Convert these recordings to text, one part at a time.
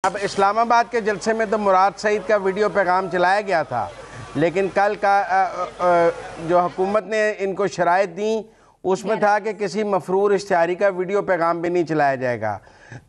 अब इस्लामाबाद के जलसे में तो मुराद सईद का वीडियो पैगाम चलाया गया था, लेकिन कल का जो हुकूमत ने इनको शराइत दी उसमें था कि किसी मफरूर इश्तिहारी का वीडियो पैगाम भी नहीं चलाया जाएगा।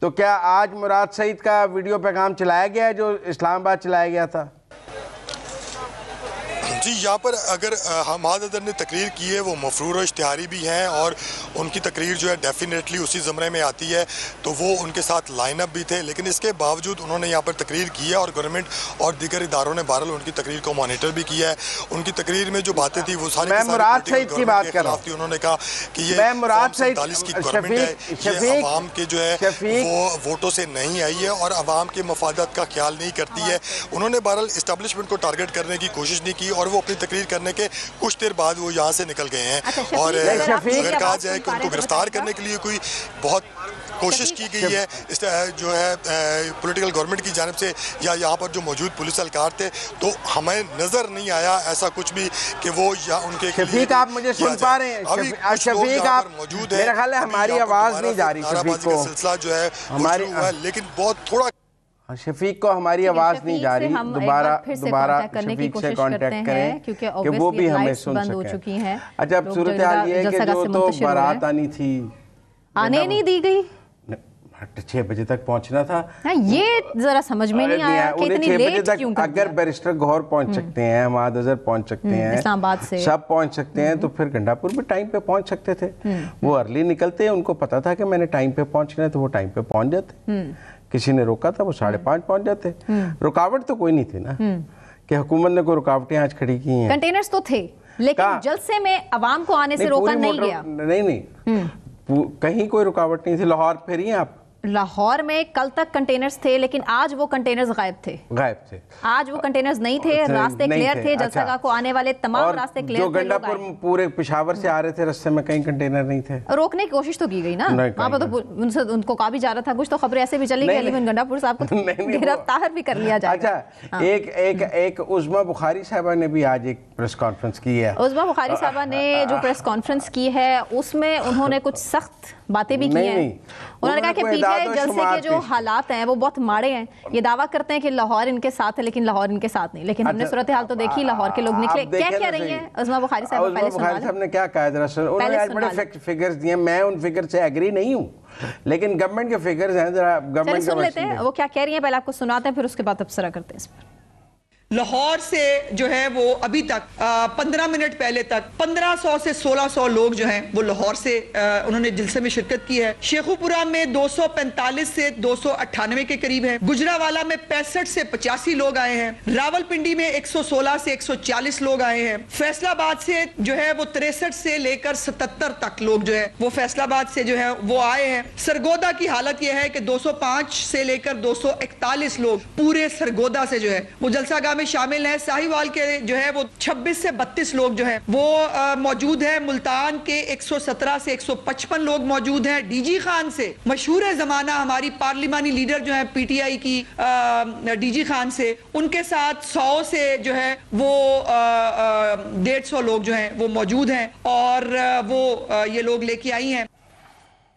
तो क्या आज मुराद सईद का वीडियो पैगाम चलाया गया है जो इस्लामाबाद चलाया गया था? जी, यहाँ पर अगर हमाद अदर ने तकरीर की है वो मफरूर इश्तिहारी भी हैं और उनकी तकरीर जो है डेफिनेटली उसी ज़मरे में आती है, तो वो उनके साथ लाइन अप भी थे। लेकिन इसके बावजूद उन्होंने यहाँ पर तकरीर की है और गवर्नमेंट और दीगर इदारों ने बहरहाल उनकी तकरीर को मॉनिटर भी किया है। उनकी तकरीर में जो बातें थी वो सारी मुराद सईद की बात कर रहा हूं। उन्होंने कहा कि ये मुराद सईद की गवर्नमेंट है, ये अवाम के जो है वो वोटों से नहीं आई है और अवाम के मफादात का ख्याल नहीं करती है। उन्होंने बहरहाल इस्टेब्लिशमेंट को टारगेट करने की कोशिश नहीं की और वो अपनी तकरीर करने के कुछ देर बाद वो यहाँ से निकल गए हैं। और अगर कहा जाए कि उनको गिरफ्तार करने के लिए कोई बहुत कोशिश की गई है इस जो है पॉलिटिकल गवर्नमेंट की जानिब से या यहाँ पर जो मौजूद पुलिस एहलकार थे, तो हमें नजर नहीं आया ऐसा कुछ भी कि वो या उनके शफीक आप मुझे सुन पा रहे हैं? शफीक आप मौजूद है, मेरा ख्याल है हमारी आवाज नहीं जा रही शफीक को, सिलसिला जो है हमारी लेकिन बहुत थोड़ा शफीक को हमारी आवाज नहीं जा रही। दोबारा शफीक से कांटेक्ट करें क्योंकि वो भी हमें सुन सके। अच्छा, अब सूरत हाल ये है कि जो तो बारात आनी थी आने नहीं दी गई, 6 बजे तक पहुंचना था। ये जरा समझ में नहीं आया कि इतनी लेट क्यों कर दिया। अगर बैरिस्टर गौहर पहुंच सकते हैं, हमाद अजहर पहुंच सकते हैं, इस्लामाबाद से सब पहुंच सकते हैं, तो फिर गंडापुर भी टाइम पे पहुंच सकते थे। वो अर्ली निकलते हैं, उनको पता था कि मैंने टाइम पे पहुंचना है, तो वो टाइम पे पहुंच जाते। किसी ने रोका था वो 5:30 पहुंच जाते। रुकावट तो कोई नहीं थी ना कि हुकूमत ने कोई रुकावटें आज खड़ी की हैं। कंटेनर्स तो थे लेकिन जलसे में अवाम को आने से रोका नहीं गया। नहीं, कहीं कोई रुकावट नहीं थी। लाहौर फिर ही आप लाहौर में कल तक कंटेनर्स थे लेकिन आज वो कंटेनर्स गायब थे। आज वो कंटेनर्स नहीं थे, रास्ते क्लियर थे। जलसागाह को आने वाले तमाम रास्ते क्लियर थे। जो गंडापुर पूरे पेशावर से आ रहे थे रास्ते में कहीं कंटेनर नहीं थे। रोकने की कोशिश तो की गई ना वहाँ पर, तो उनसे उनको कहा भी जा रहा था। कुछ तो खबरें ऐसे भी चली गई लेकिन गंडापुर साहब को गिरफ्तार भी कर लिया जाएगा। अच्छा, एक उज़्मा बुखारी साहबा ने भी आज एक प्रेस कॉन्फ्रेंस की है। उज़्मा बुखारी साहबा ने जो प्रेस कॉन्फ्रेंस की है उसमें उन्होंने कुछ सख्त बातें भी की हैं। उन्होंने कहा कि पीटीआई जलसे के जो हालात हैं वो बहुत माड़े हैं। ये दावा करते हैं कि लाहौर इनके साथ है लेकिन लाहौर इनके साथ नहीं। लेकिन हमने सूरत हाल तो देखी, लाहौर के लोग निकले। क्या कह रही हैं उज़्मा बुखारी साहब? पहले बुखारी साहब ने क्या कहा जरा सुनो। उन्होंने आज बड़े फिगर्स दिए, मैं उन फिगर से एग्री नहीं हूँ लेकिन गवर्नमेंट के फिगर्स हैं, जरा गवर्नमेंट सुन लेते हैं वो क्या कह रही हैं। पहले आपको सुनाते हैं फिर उसके बाद तबसरा करते हैं इस पर। लाहौर से जो है वो अभी तक 15 मिनट पहले तक 1500 से 1600 लोग जो हैं वो लाहौर से उन्होंने जलसे में शिरकत की है। शेखुपुरा में 245 से 298 के करीब है। गुजरावाला में 65 से 85 लोग आए हैं। रावलपिंडी में 116 से 140 लोग आए हैं। फैसलाबाद से जो है वो 63 से लेकर 77 तक लोग जो है वो फैसलाबाद से जो है वो आए हैं। सरगोदा की हालत यह है कि 205 से लेकर 241 लोग पूरे सरगोदा से जो है वो जलसागाह में शामिल है। साहिवाल के जो है वो 26 से 32 लोग जो है वो मौजूद है। मुल्तान के 117 से 155 लोग मौजूद हैं। डीजी खान से मशहूर जमाना हमारी पार्लिमानी लीडर जो है पीटीआई की डीजी खान से, उनके साथ 100 से जो है वो 150 लोग जो हैं वो मौजूद हैं और वो ये लोग लेके आई हैं।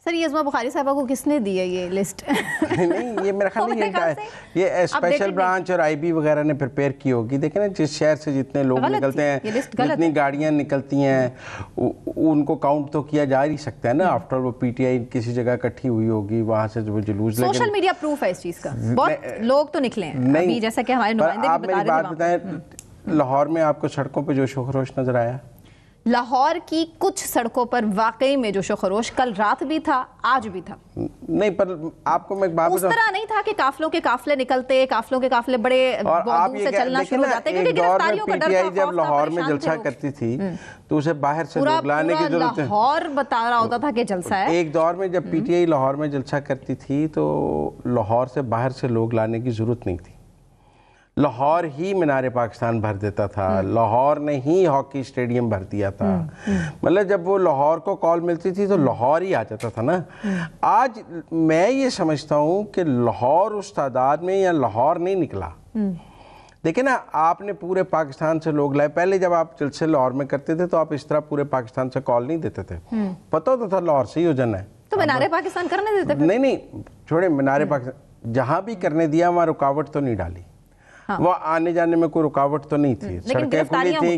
सर, ये उज़्मा बुखारी साहबा को किसने दी है ये लिस्ट? नहीं, ये मेरा ख्याल नहीं, ये स्पेशल ब्रांच और आईबी वगैरह ने प्रिपेयर की होगी। देखें ना, जिस शहर से जितने लोग निकलते हैं, जितनी गाड़ियां निकलती हैं, उनको काउंट तो किया जा ही सकता है ना। आफ्टर वो पीटीआई किसी जगह इकट्ठी हुई होगी, वहां से जो जुलूस, सोशल मीडिया प्रूफ है इस चीज का। बहुत लोग तो निकले हैं अभी, जैसा कि हमारे नुमाइंदे भी बता रहे थे। आप मेरी बात बताएं, लाहौर में आपको सड़कों पर जोशो खरोश नजर आया? लाहौर की कुछ सड़कों पर वाकई में जोशो खरोश कल रात भी था, आज भी था। नहीं, पर आपको मैं एक बात उस तरह नहीं था कि काफिलों के काफिले निकलते, काफिलों के काफिले बड़े दूर से चलना शुरू हो जाते, क्योंकि गिरफ्तारियों का डर था। जब लाहौर में जलसा करती थी तो उसे बाहर से लोग लाने की जरूरत है। लाहौर बता रहा होता था कि जलसा है। एक दौर में जब पीटीआई लाहौर में जलसा करती थी तो लाहौर से बाहर से लोग लाने की जरूरत नहीं थी। लाहौर ही मीनार पाकिस्तान भर देता था, लाहौर ने ही हॉकी स्टेडियम भर दिया था। मतलब जब वो लाहौर को कॉल मिलती थी तो लाहौर ही आ जाता था ना। आज मैं ये समझता हूँ कि लाहौर उस तादाद में या लाहौर नहीं निकला। देखिए ना, आपने पूरे पाकिस्तान से लोग लाए। पहले जब आप जलसे लाहौर में करते थे तो आप इस तरह पूरे पाकिस्तान से कॉल नहीं देते थे, पता होता था लाहौर से ही हो जाना है। तो मीनार पाकिस्तान करने देते? नहीं, छोड़े मीनार पाकिस्तान, जहाँ भी करने दिया वहाँ रुकावट तो नहीं डाली। हाँ। वो आने जाने में कोई रुकावट तो नहीं थी, सड़कें खुली थी,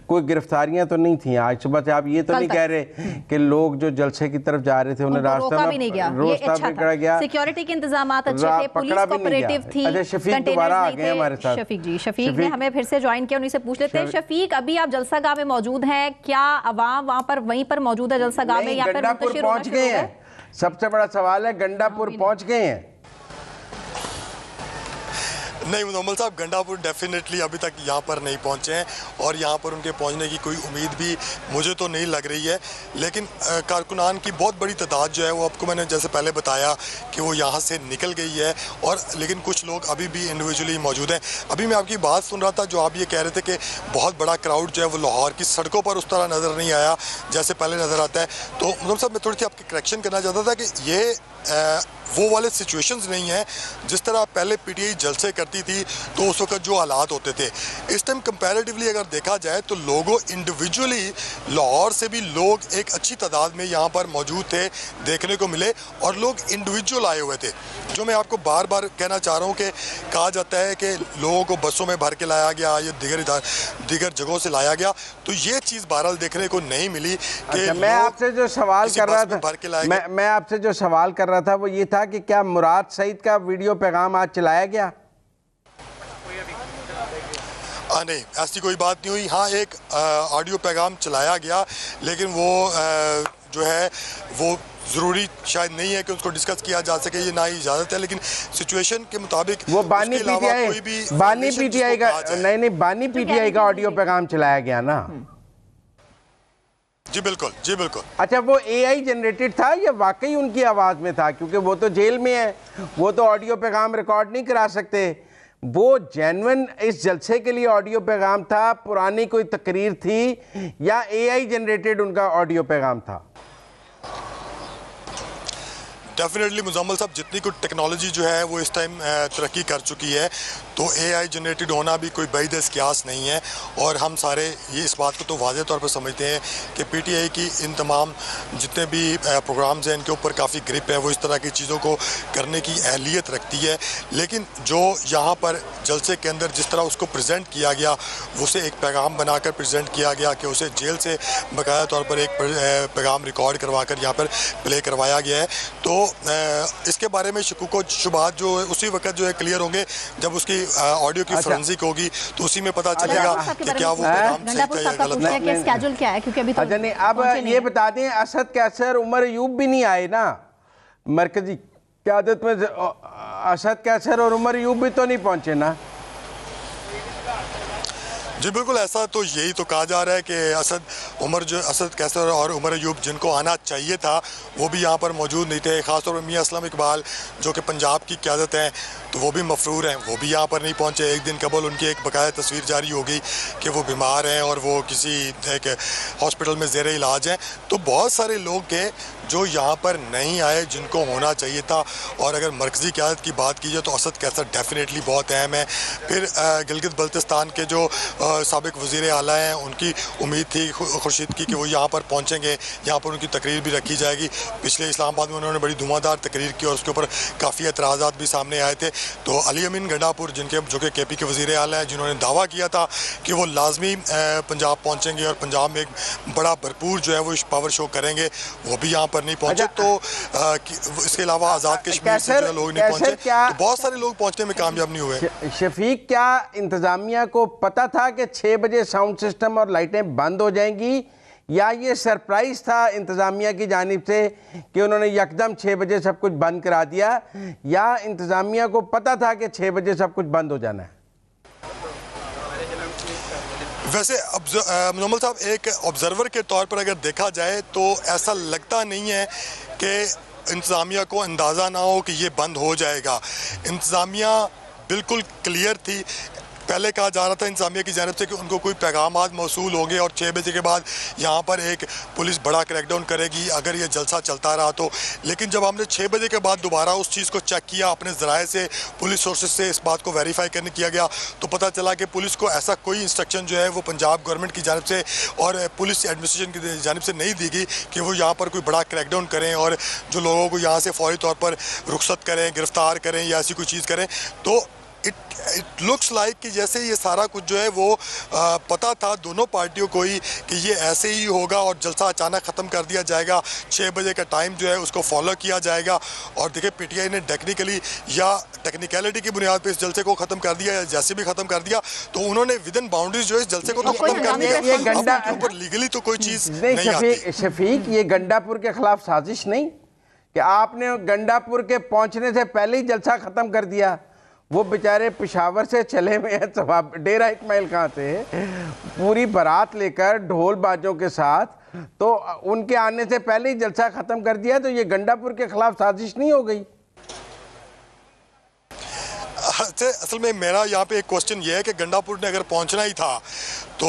कोई गिरफ्तारियां तो नहीं थी। आज सुबह से आप ये तो नहीं कह रहे कि लोग जो जलसे की तरफ जा रहे थे उन्हें रास्ता में रोका गया, सिक्योरिटी के इंतजाम अच्छे थे, पुलिस कोऑपरेटिव थी। अच्छा, शफीक दोबारा आ गए हमारे साथ। शफीक जी, शफीक ने हमें फिर से ज्वाइन किया, उन्हीं से पूछ लेते हैं। शफीक, अभी आप जलसा गाह में मौजूद हैं, क्या अवाम वहाँ पर वहीं पर मौजूद है जलसा गाह में, या फिर गंडापुर पहुँच गए हैं? सबसे बड़ा सवाल है, गंडापुर पहुँच गए हैं? नहीं मुजम्मल साहब, गंडापुर डेफिनेटली अभी तक यहाँ पर नहीं पहुँचे हैं और यहाँ पर उनके पहुँचने की कोई उम्मीद भी मुझे तो नहीं लग रही है। लेकिन कारकुनान की बहुत बड़ी तादाद जो है वो आपको मैंने जैसे पहले बताया कि वो यहाँ से निकल गई है, और लेकिन कुछ लोग अभी भी इंडिविजुअली मौजूद हैं। अभी मैं आपकी बात सुन रहा था जो आप ये कह रहे थे कि बहुत बड़ा क्राउड जो है वो लाहौर की सड़कों पर उस तरह नज़र नहीं आया जैसे पहले नज़र आता है। तो मुजम्मल साहब, मैं थोड़ी सी आपकी करेक्शन करना चाहता था कि ये वो वाले सिचुएशंस नहीं हैं जिस तरह पहले पीटीआई जलसे करती थी तो उस वक्त जो हालात होते थे। इस टाइम कंपैरेटिवली अगर देखा जाए तो लोगों इंडिविजुअली लाहौर से भी लोग एक अच्छी तादाद में यहाँ पर मौजूद थे, देखने को मिले, और लोग इंडिविजुअल आए हुए थे। जो मैं आपको बार बार कहना चाह रहा हूँ कि कहा जाता है कि लोगों को बसों में भर के लाया गया या दीगर जगहों से लाया गया, तो ये चीज़ बहरहाल देखने को नहीं मिली कि मैं आपसे जो सवाल कर रहा था, मैं आपसे जो सवाल कर रहा था वो ये था कि क्या मुराद सईद का वीडियो पैगाम आज चलाया गया? नहीं, ऐसी कोई बात नहीं हुई। हाँ, एक ऑडियो पैगाम चलाया गया, लेकिन वो जो है वो ज़रूरी शायद नहीं है कि उसको डिस्कस किया जा सके, ये ना ही इजाज़त है। लेकिन सिचुएशन के मुताबिक वो बानी पीटीआई का ऑडियो पैगाम चलाया गया ना? जी बिल्कुल, जी बिल्कुल। अच्छा, वो एआई जनरेटेड था या वाकई उनकी आवाज़ में था? क्योंकि वो तो जेल में है, वो तो ऑडियो पैगाम रिकॉर्ड नहीं करा सकते। वो जेन्युइन इस जलसे के लिए ऑडियो पैगाम था, पुरानी कोई तकरीर थी, या एआई जनरेटेड उनका ऑडियो पैगाम था? डेफिनेटली मुजम्मल साहब, जितनी कुछ टेक्नोलॉजी जो है वो इस टाइम तरक्की कर चुकी है, तो एआई जनरेटेड होना भी कोई बैद कियास नहीं है। और हम सारे ये इस बात को तो वाज़े तौर पर समझते हैं कि पीटीआई की इन तमाम जितने भी प्रोग्राम्स हैं इनके ऊपर काफ़ी ग्रिप है, वो इस तरह की चीज़ों को करने की अहलियत रखती है। लेकिन जो यहाँ पर जलसे के अंदर जिस तरह उसको प्रेजेंट किया गया, उसे एक पैगाम बनाकर प्रेजेंट किया गया कि उसे जेल से बाकायदा तौर पर एक पैगाम रिकॉर्ड करवा कर यहाँ पर प्ले करवाया गया है। तो इसके बारे में शकूक व शुबहात जो उसी वक्त जो है क्लियर होंगे जब उसकी ऑडियो की फोरेंसिक होगी, तो उसी में पता चलेगा कि क्या वो पैगाम सही था या गलत था। स्केड्यूल क्या है, क्योंकि अभी तो नहीं, अब ये बता दें, असद कैसर, उमर अयूब भी नहीं आए ना मरकजी क़यादत में? असद कैसर और उमर अयूब भी तो नहीं पहुंचे ना? जी बिल्कुल, ऐसा तो यही तो कहा जा रहा है कि असद कैसर और उमर अयूब जिनको आना चाहिए था वो भी यहाँ पर मौजूद नहीं थे। ख़ासतौर पर मियां असलम इकबाल जो कि पंजाब की क़यादत हैं, तो वो भी मफरूर हैं, वो भी यहाँ पर नहीं पहुँचे। एक दिन कबल उनकी एक बकाया तस्वीर जारी हो गई कि वो बीमार हैं और वो किसी एक हॉस्पिटल में ज़ेर इलाज हैं। तो बहुत सारे लोग के जो यहाँ पर नहीं आए जिनको होना चाहिए था। और अगर मरकज़ी क़यादत की बात की जाए तो असद कैसर डेफिनेटली बहुत अहम है। फिर गिलगित बल्तिस्तान के जो साबिक वज़ीर आला हैं, उनकी उम्मीद थी खुर्शीद की कि वो यहाँ पर पहुँचेंगे, यहाँ पर उनकी तकरीर भी रखी जाएगी। पिछले इस्लामाबाद में उन्होंने बड़ी धुआंधार तकरीर की और उसके ऊपर काफ़ी एतराज़ात भी सामने आए थे। तो अली अमीन गंडापुर जो कि केपी के वज़ीर आला हैं, जिन्होंने दावा किया था कि वो लाजमी पंजाब पहुँचेंगे और पंजाब में एक बड़ा भरपूर जो है वो पावर शो करेंगे, वो भी यहाँ पर नहीं पहुँचे। तो इसके अलावा आज़ाद कश्मीर से जो लोग नहीं पहुँचे, तो बहुत सारे लोग पहुँचने में कामयाब नहीं हुए। शफीक, क्या इंतज़ामिया को पता था कि 6 बजे साउंड सिस्टम और लाइटें बंद हो जाएंगी, या ये सरप्राइज़ था इंतज़ामिया की जानिब से कि उन्होंने यकदम 6 बजे सब कुछ बंद करा दिया, या इंतज़ामिया को पता था कि 6 बजे सब कुछ बंद हो जाना है? वैसे मुजम्मल साहब, एक ऑब्जर्वर के तौर पर अगर देखा जाए तो ऐसा लगता नहीं है कि इंतज़ामिया को अंदाज़ा ना हो कि ये बंद हो जाएगा। इंतज़ामिया बिल्कुल क्लियर थी। पहले कहा जा रहा था इंतजामिया की जानिब से कि उनको कोई पैगामात मौसूल होंगे और 6 बजे के बाद यहाँ पर एक पुलिस बड़ा क्रैकडाउन करेगी अगर ये जलसा चलता रहा तो। लेकिन जब हमने 6 बजे के बाद दोबारा उस चीज़ को चेक किया अपने ज़राए से, पुलिस सोर्सेज से इस बात को वेरीफाई करने किया गया, तो पता चला कि पुलिस को ऐसा कोई इंस्ट्रक्शन जो है वो पंजाब गवर्नमेंट की जानिब से और पुलिस एडमिनिस्ट्रेशन की जानिब से नहीं दी गई कि वो यहाँ पर कोई बड़ा क्रैकडाउन करें और जो लोगों को यहाँ से फौरी तौर पर रुखसत करें, गिरफ्तार करें या ऐसी कोई चीज़ करें। तो इट लुक्स लाइक कि जैसे ये सारा कुछ जो है वो पता था दोनों पार्टियों को ही कि ये ऐसे ही होगा और जलसा अचानक ख़त्म कर दिया जाएगा, 6 बजे का टाइम जो है उसको फॉलो किया जाएगा। और देखिए पीटीआई ने टेक्निकली या टेक्निकलिटी की बुनियाद पे इस जलसे को ख़त्म कर दिया या जैसे भी ख़त्म कर दिया, तो उन्होंने विद इन बाउंड्रीज जो है इस जलसे को तो ख़त्म कर दिया। ये गंडा ऊपर लीगली तो कोई चीज़ नहीं आती। शफीक, ये गंडापुर के खिलाफ साजिश नहीं कि आपने गंडापुर के पहुंचने से पहले ही जलसा ख़त्म कर दिया। वो बेचारे पेशावर से चले हुए हैं, सवाब डेरा इस्माइल खां से पूरी बारात लेकर ढोल बाजों के साथ, तो उनके आने से पहले ही जलसा ख़त्म कर दिया। तो ये गंडापुर के खिलाफ साजिश नहीं हो गई? असल में मेरा यहाँ पे एक क्वेश्चन ये है कि गंडापुर ने अगर पहुँचना ही था तो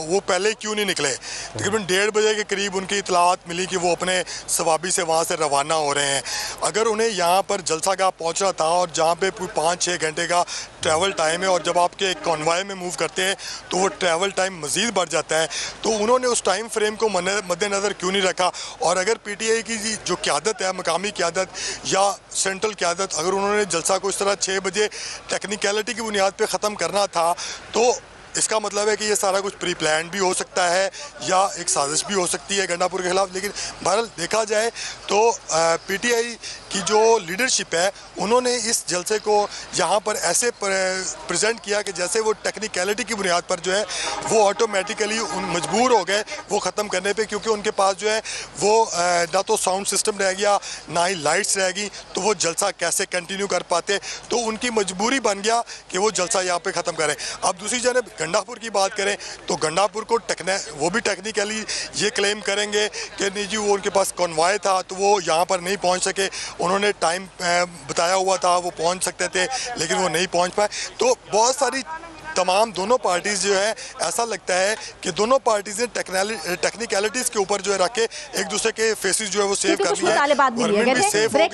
वो पहले क्यों नहीं निकले? तकरीबन 1:30 बजे के करीब उनकी इतलात मिली कि वो अपने सवाबी से वहाँ से रवाना हो रहे हैं। अगर उन्हें यहाँ पर जलसा गाह पहुँचना था और जहाँ पे 5-6 घंटे का ट्रैवल टाइम है और जब आपके एक कॉन्वॉय में मूव करते हैं तो वो ट्रैवल टाइम मज़ीद बढ़ जाता है, तो उन्होंने उस टाइम फ्रेम को मद्देनज़र क्यों नहीं रखा? और अगर पीटीआई की जो क़यादत है, मकामी क़यादत या सेंट्रल क़यादत, अगर उन्होंने जलसा को इस तरह 6 बजे टेक्निकलिटी की बुनियाद पर ख़त्म करना था तो इसका मतलब है कि ये सारा कुछ प्री प्लान भी हो सकता है या एक साजिश भी हो सकती है गंडापुर के खिलाफ। लेकिन बहरहाल देखा जाए तो पीटीआई की जो लीडरशिप है उन्होंने इस जलसे को यहाँ पर ऐसे प्रेजेंट किया कि जैसे वो टेक्निकलिटी की बुनियाद पर जो है वो ऑटोमेटिकली मजबूर हो गए वो ख़त्म करने पे, क्योंकि उनके पास जो है वो ना तो साउंड सिस्टम रह गया ना ही लाइट्स रह गई, तो वो जलसा कैसे कंटिन्यू कर पाते? तो उनकी मजबूरी बन गया कि वो जलसा यहाँ पे ख़त्म करें। अब दूसरी जानब गंडापुर की बात करें तो गंडापुर को वो भी टेक्निकली ये क्लेम करेंगे कि नहीं जी वो उनके पास कॉन्वॉय था तो वो यहाँ पर नहीं पहुँच सके, उन्होंने टाइम बताया हुआ था वो पहुँच सकते थे लेकिन वो नहीं पहुँच पाए। तो बहुत सारी तमाम दोनों पार्टीज़ जो है ऐसा लगता है कि दोनों पार्टीज़ ने टेक्निकलिटीज़ के ऊपर जो है रख के एक दूसरे के फेसेस जो है वो सेव कर लिया है।